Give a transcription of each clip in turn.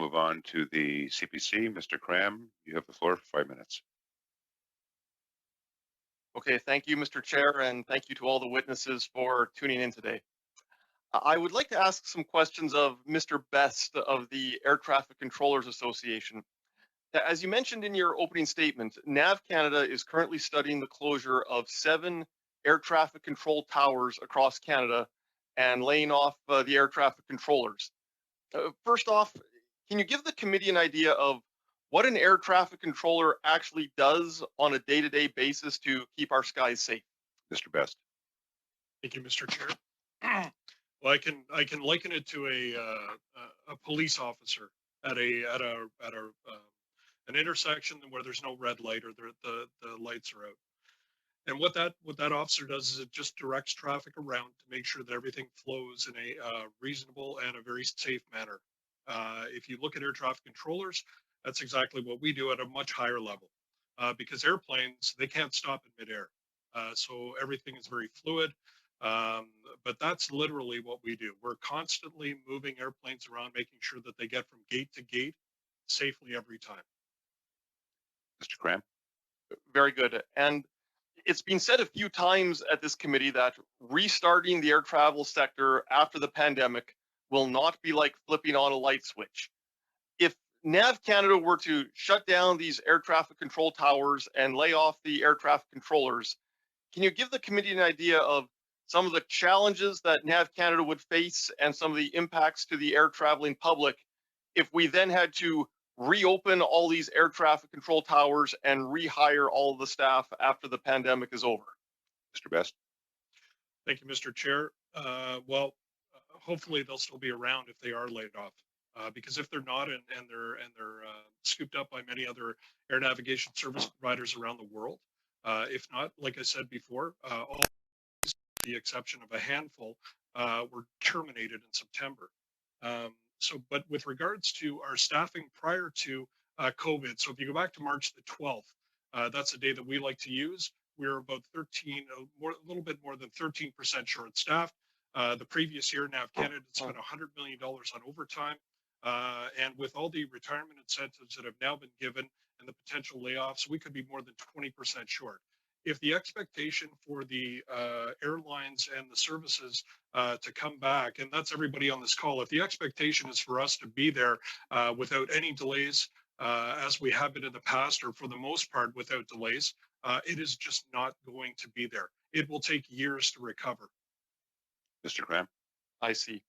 move on to the CPC. Mr. Kram, you have the floor for 5 minutes. Okay, thank you, Mr. Chair, and thank you to all the witnesses for tuning in today. I would like to ask some questions of Mr. Best of the Air Traffic Controllers Association. As you mentioned in your opening statement, NAV Canada is currently studying the closure of 7 air traffic control towers across Canada and laying off the air traffic controllers. First off, can you give the committee an idea of what an air traffic controller actually does on a day-to-day basis to keep our skies safe? Mr. Best. Thank you, Mr. Chair. Well, I can liken it to a police officer at an intersection where there's no red light or the lights are out. And what that officer does is it just directs traffic around to make sure that everything flows in a reasonable and a very safe manner. If you look at air traffic controllers, that's exactly what we do at a much higher level, because airplanes, they can't stop in midair. So everything is very fluid. But that's literally what we do. We're constantly moving airplanes around, making sure that they get from gate to gate safely every time. Mr. Kram. Very good. And it's been said a few times at this committee that restarting the air travel sector after the pandemic will not be like flipping on a light switch. If NAV Canada were to shut down these air traffic control towers and lay off the air traffic controllers, can you give the committee an idea of some of the challenges that NAV Canada would face and some of the impacts to the air traveling public if we then had to reopen all these air traffic control towers and rehire all of the staff after the pandemic is over? Mr. Best. Thank you, Mr. Chair. Hopefully they'll still be around if they are laid off. Because if they're not and they're scooped up by many other air navigation service providers around the world, if not, like I said before, all the exception of a handful were terminated in September. But with regards to our staffing prior to COVID, so if you go back to March the 12th, that's a day that we like to use. We were about a little bit more than 13% short staffed. The previous year, NAV Canada spent $100 million on overtime. And with all the retirement incentives that have now been given and the potential layoffs, we could be more than 20% short. If the expectation for the airlines and the services to come back, and that's everybody on this call, if the expectation is for us to be there without any delays, as we have been in the past, or for the most part without delays, it is just not going to be there. It will take years to recover. Mr. Kram. I see.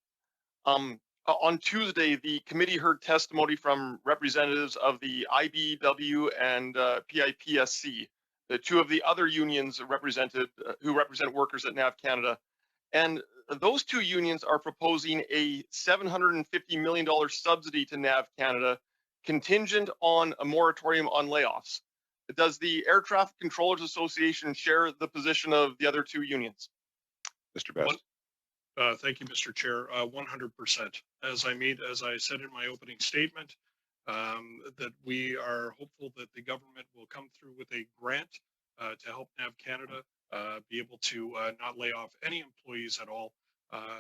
On Tuesday, the committee heard testimony from representatives of the IBEW and PIPSC, the two of the other unions represented who represent workers at NAV Canada. And those two unions are proposing a $750 million subsidy to NAV Canada contingent on a moratorium on layoffs. Does the Air Traffic Controllers Association share the position of the other two unions? Mr. Best. Thank you, Mr. Chair. 100%. As I said in my opening statement, that we are hopeful that the government will come through with a grant to help NAV Canada be able to not lay off any employees at all,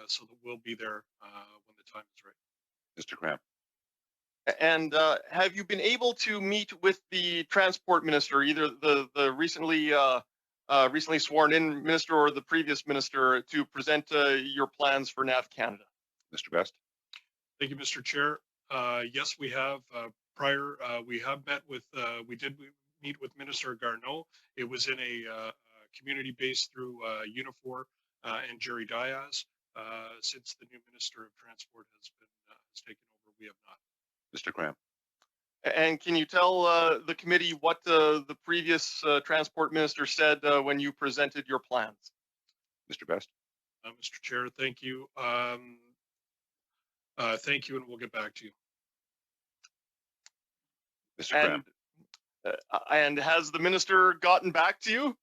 so that we'll be there when the time is right. Mr. Kram. And have you been able to meet with the transport minister, either the recently sworn in minister or the previous minister, to present your plans for NAV Canada? Mr. Best. Thank you, Mr. Chair. Yes, we have we have met with, we did meet with Minister Garneau. It was in a community based through Unifor and Jerry Diaz. Since the new Minister of Transport has taken over, we have not. Mr. Kram. And can you tell the committee what the previous transport minister said when you presented your plans? Mr. Best. Mr. Chair, thank you. Thank you, and we'll get back to you. Mr. Kram. And has the minister gotten back to you?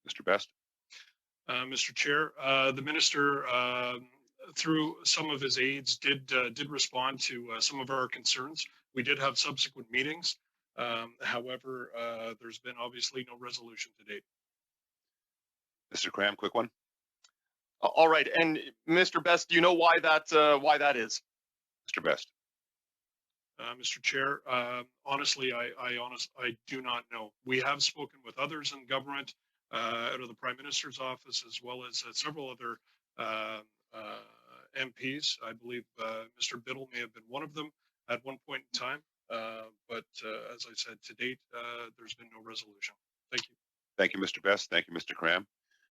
Mr. Best. Mr. Chair, the minister, through some of his aides, did respond to some of our concerns. We did have subsequent meetings. However, there's been obviously no resolution to date. Mr. Kram, quick one. All right, and Mr. Best, do you know why that is? Mr. Best. Mr. Chair. Honestly, I do not know. We have spoken with others in government, out of the Prime Minister's office, as well as several other MPs. I believe Mr. Biddle may have been one of them at one point in time. But as I said, to date, there's been no resolution. Thank you. Thank you, Mr. Best. Thank you, Mr. Kram.